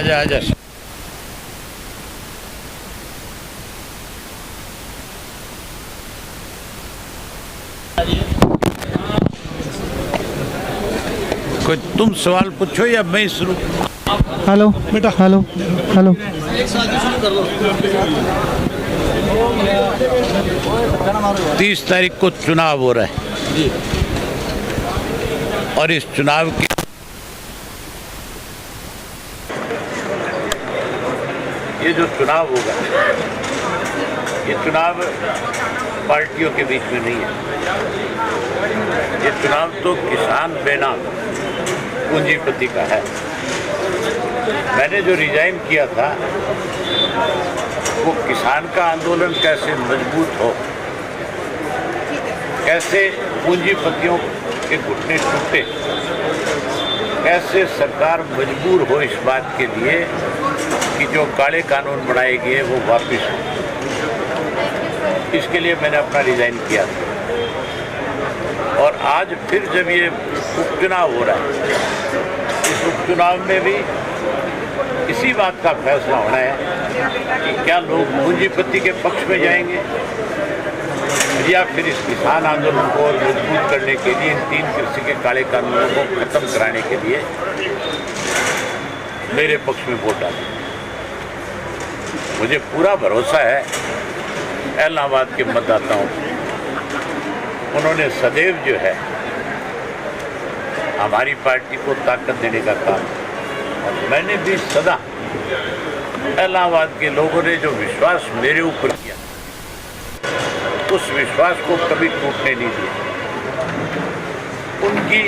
आजा आजा। कोई तुम सवाल पूछो या मैं शुरू? हेलो बेटा, हेलो हेलो। 30 तारीख को चुनाव हो रहा है और इस चुनाव की ये जो चुनाव होगा, ये चुनाव पार्टियों के बीच में नहीं है। ये चुनाव तो किसान बेनाम पूंजीपति का है। मैंने जो रिजाइन किया था वो किसान का आंदोलन कैसे मजबूत हो, कैसे पूंजीपतियों के घुटने टूटे, कैसे सरकार मजबूर हो इस बात के लिए कि जो काले कानून बनाए गए वो वापस हो। इसके लिए मैंने अपना रिजाइन किया था। और आज फिर जब ये उपचुनाव हो रहा है, इस उपचुनाव में भी इसी बात का फैसला होना है कि क्या लोग पूंजीपति के पक्ष में जाएंगे या फिर इस किसान आंदोलन को और मजबूत करने के लिए, इन 3 कृषि के काले कानूनों को खत्म कराने के लिए मेरे पक्ष में वोट डालें। मुझे पूरा भरोसा है इलाहाबाद के मतदाताओं को। उन्होंने सदैव जो है हमारी पार्टी को ताकत देने का काम, और मैंने भी सदा इलाहाबाद के लोगों ने जो विश्वास मेरे ऊपर किया, उस विश्वास को कभी टूटने नहीं दिया। उनकी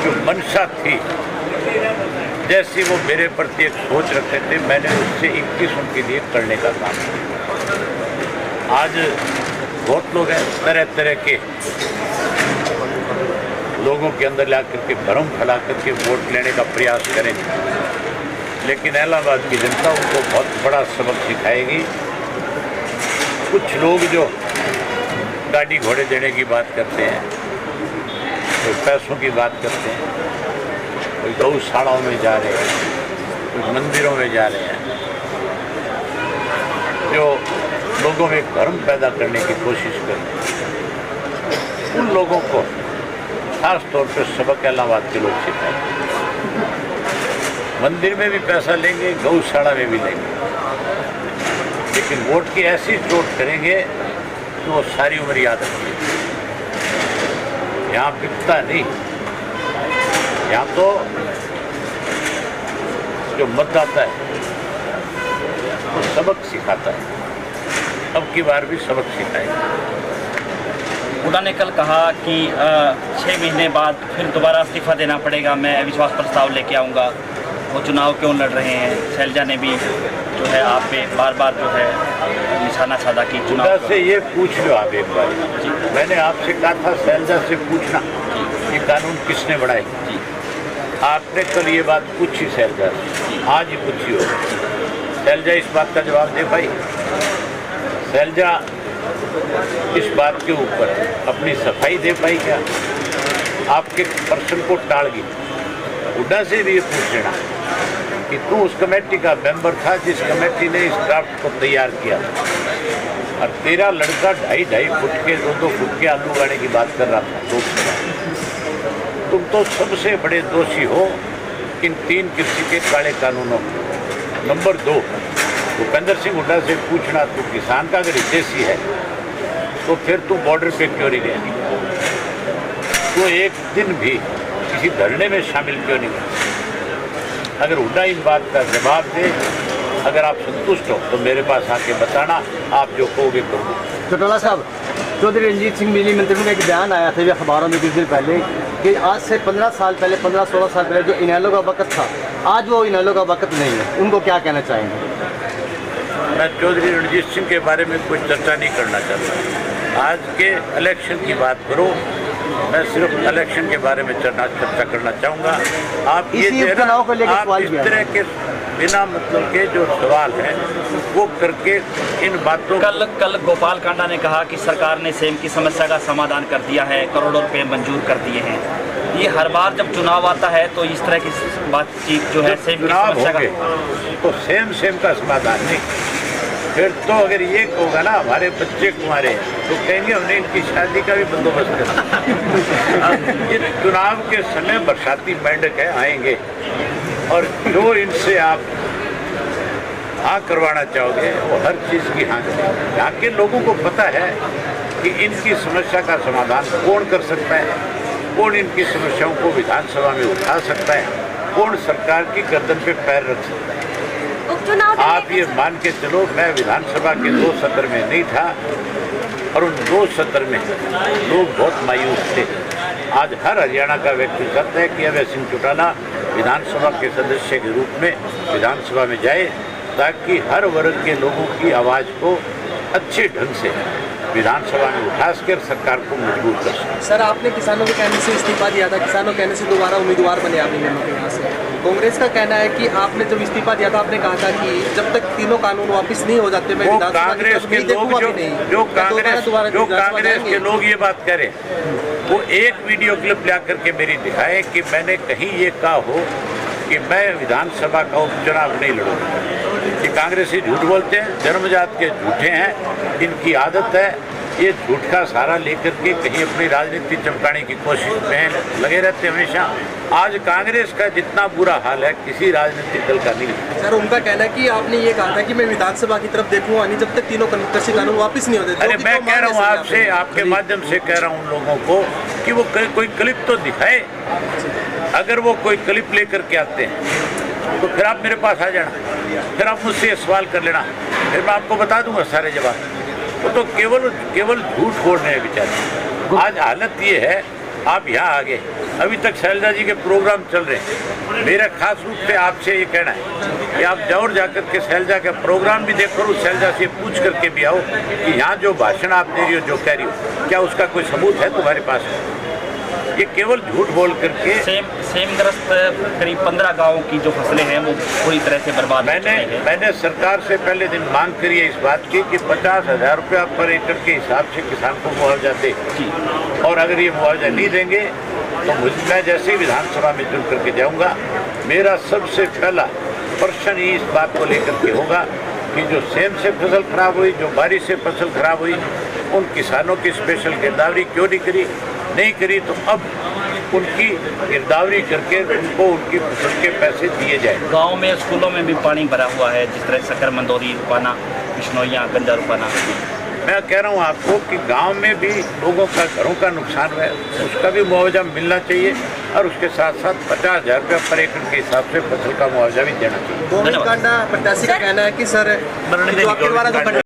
जो मंशा थी, जैसी वो मेरे प्रति एक सोच रखते थे, मैंने उससे 21 उनके लिए करने का काम किया। आज बहुत लोग हैं तरह तरह के लोगों के अंदर ला करके भ्रम फैला करके वोट लेने का प्रयास करेंगे, लेकिन इलाहाबाद की जनता उनको बहुत बड़ा सबक सिखाएगी। कुछ लोग जो गाड़ी घोड़े देने की बात करते हैं, कोई पैसों की बात करते हैं, कोई गौशालाओं में जा रहे हैं, कोई मंदिरों में जा रहे हैं, जो लोगों में भ्रम पैदा करने की कोशिश कर रहे हैं, उन लोगों को खास तौर पर सबक इलाहाबाद के लोग सिखाएंगे। मंदिर में भी पैसा लेंगे, गौशाला में भी लेंगे, लेकिन वोट की ऐसी चोट करेंगे कि वो सारी उम्र याद रखेंगे। यहाँ बिकता नहीं, यहाँ तो जो मतदाता है वो सबक सिखाता है। अब की बार भी सबक सिखाएगा। हुड्डा ने कल कहा कि 6 महीने बाद फिर दोबारा इस्तीफा देना पड़ेगा, मैं अविश्वास प्रस्ताव लेके आऊँगा। वो चुनाव क्यों लड़ रहे हैं? शैलजा ने भी जो है आप पे बार बार जो है निशाना साधा कि चुनाव से ये पूछ लो आप एक बार। मैंने आपसे कहा था शैलजा से पूछना ये कानून किसने बनाए। आपने कल ये बात पूछी शैलजा से, आज ही पूछी हो। शैलजा इस बात का जवाब दे पाई? शैलजा इस बात के ऊपर अपनी सफाई दे पाई क्या? आपके प्रश्न को टाल गई। हुड्डा से भी ये पूछ लेना कि तू उस कमेटी का मेंबर था जिस कमेटी ने इस ड्राफ्ट को तैयार किया, और तेरा लड़का 2.5 फुट के 2-2 फुट के आलू गाड़े की बात कर रहा था लोकसभा। तुम तो सबसे बड़े दोषी हो इन 3 कृषि के काले कानूनों में। नंबर 2, भूपेंद्र सिंह हुड्डा से पूछना, तू किसान का अगर हितैषी है तो फिर तू बॉर्डर पे क्यों नहीं गया? तो एक दिन भी किसी धरने में शामिल क्यों नहीं हुआ? अगर हुड्डा इस बात का जवाब दे, अगर आप संतुष्ट हो तो मेरे पास आके बताना, आप जो कहोगे करूँगा। चौटाला साहब, चौधरी रणजीत सिंह बिजली मंत्री में एक बयान आया था अखबारों में कुछ दिन पहले कि आज से 15 साल पहले, 15-16 साल पहले जो इनेलो का वक्त था, आज वो इनेलो का वक्त नहीं है। उनको क्या कहना चाहेंगे? मैं चौधरी रणजीत सिंह के बारे में कोई चर्चा नहीं करना चाहता। आज के इलेक्शन की बात करो, मैं सिर्फ इलेक्शन के बारे में चर्चा करना चाहूँगा। आप ये आप इस तरह के बिना मतलब के जो सवाल हैं वो करके इन बातों। कल गोपाल कांडा ने कहा कि सरकार ने सेम की समस्या का समाधान कर दिया है, करोड़ों रुपए मंजूर कर दिए हैं। ये हर बार जब चुनाव आता है तो इस तरह की बातचीत जो है जब सेम की चुनाव समस्या होंगे का तो सेम का समाधान नहीं। फिर तो अगर ये होगा ना हमारे बच्चे कुंवारे हैं तो कहेंगे हमने इनकी शादी का भी बंदोबस्त करना। ये चुनाव के समय बरसाती मेंढक है आएंगे और जो इनसे आप हाँ करवाना चाहोगे वो हर चीज़ की हाँ करेंगे। यहाँ के लोगों को पता है कि इनकी समस्या का समाधान कौन कर सकता है, कौन इनकी समस्याओं को विधानसभा में उठा सकता है, कौन सरकार की गर्दन पे पैर रख सकता है। आप ये मान के चलो मैं विधानसभा के 2 सत्र में नहीं था और उन 2 सत्र में लोग बहुत मायूस थे। आज हर हरियाणा का व्यक्ति चाहता है कि अभय सिंह चौटाला विधानसभा के सदस्य के रूप में विधानसभा में जाए ताकि हर वर्ग के लोगों की आवाज़ को अच्छे ढंग से विधानसभा में उठाकर सरकार को मजबूर कर सके। सर आपने किसानों के कहने से इस्तीफा दिया था, किसानों के कहने से दोबारा उम्मीदवार बने आप इन दोनों के यहाँ से। कांग्रेस का कहना है कि आपने जब इस्तीफा दिया था आपने कहा था कि जब तक तीनों कानून वापस नहीं हो जाते मैं वो विधानसभा की कांग्रेस तरफ के नहीं लोग देखूंगा भी नहीं। जो दोबारा कांग्रेस के लोग ये बात करें वो एक वीडियो क्लिप ला करके मेरी दिखाए कि मैंने कहीं ये कहा हो कि मैं विधानसभा का उपचुनाव नहीं लड़ूंगा। ये कांग्रेसी झूठ बोलते हैं, जन्मजात के झूठे हैं, इनकी आदत है ये झूठ का सहारा लेकर के कहीं अपनी राजनीति चमकाने की कोशिश में लगे रहते हैं हमेशा। आज कांग्रेस का जितना बुरा हाल है किसी राजनीतिक दल का नहीं है। सर उनका कहना है कि आपने ये कहा था कि मैं विधानसभा की तरफ देखूंगा नहीं जब तक तीनों कृषि कानून वापस नहीं होते। अरे मैं कह रहा हूँ आपसे, आपके माध्यम से कह रहा हूँ उन लोगों को कि वो कोई क्लिप तो दिखाए। अगर वो कोई क्लिप लेकर के आते हैं तो फिर आप मेरे पास आ जाना, फिर आप मुझसे सवाल कर लेना, फिर मैं आपको बता दूंगा सारे जवाब। वो तो केवल झूठ बोल रहे हैं बेचारे। आज हालत ये है, आप यहाँ आ गए, अभी तक शैलजा जी के प्रोग्राम चल रहे हैं। मेरा खास रूप से आपसे ये कहना है कि आप जरूर जाकर के शैलजा का प्रोग्राम भी देखो और शैलजा से पूछ करके भी आओ कि यहाँ जो भाषण आप दे रही हो, जो कह रही हो, क्या उसका कोई सबूत है तुम्हारे पास? ये केवल झूठ बोल करके सेमग्रस्त करीब 15 गाँव की जो फसलें हैं वो पूरी तरह से बर्बाद। मैंने सरकार से पहले दिन मांग करी है इस बात की कि 50,000 रुपया पर एकड़ के हिसाब से किसान को मुआवजा दे, और अगर ये मुआवजा नहीं देंगे तो मैं जैसे ही विधानसभा में जुड़ करके जाऊंगा, मेरा सबसे पहला प्रश्न ही इस बात को लेकर के होगा कि जो सेम से फसल खराब हुई, जो बारिश से फसल खराब हुई, उन किसानों की स्पेशल गिरदावरी क्यों नहीं करी तो अब उनकी गिरदावरी करके उनको उनकी फसल के पैसे दिए जाए। गांव में स्कूलों में भी पानी भरा हुआ है, जिस तरह शक्कर मंदोरी रुपाना, बिश्नोइयाँ, गंजा रुपाना। मैं कह रहा हूँ आपको कि गांव में भी लोगों का घरों का नुकसान हुआ है, उसका भी मुआवजा मिलना चाहिए और उसके साथ साथ 50,000 रुपये पर एकड़ के हिसाब से फसल का मुआवजा भी देना चाहिए। गोविंद कांडा प्रत्याशी का कहना है कि सर जो आपके द्वारा जो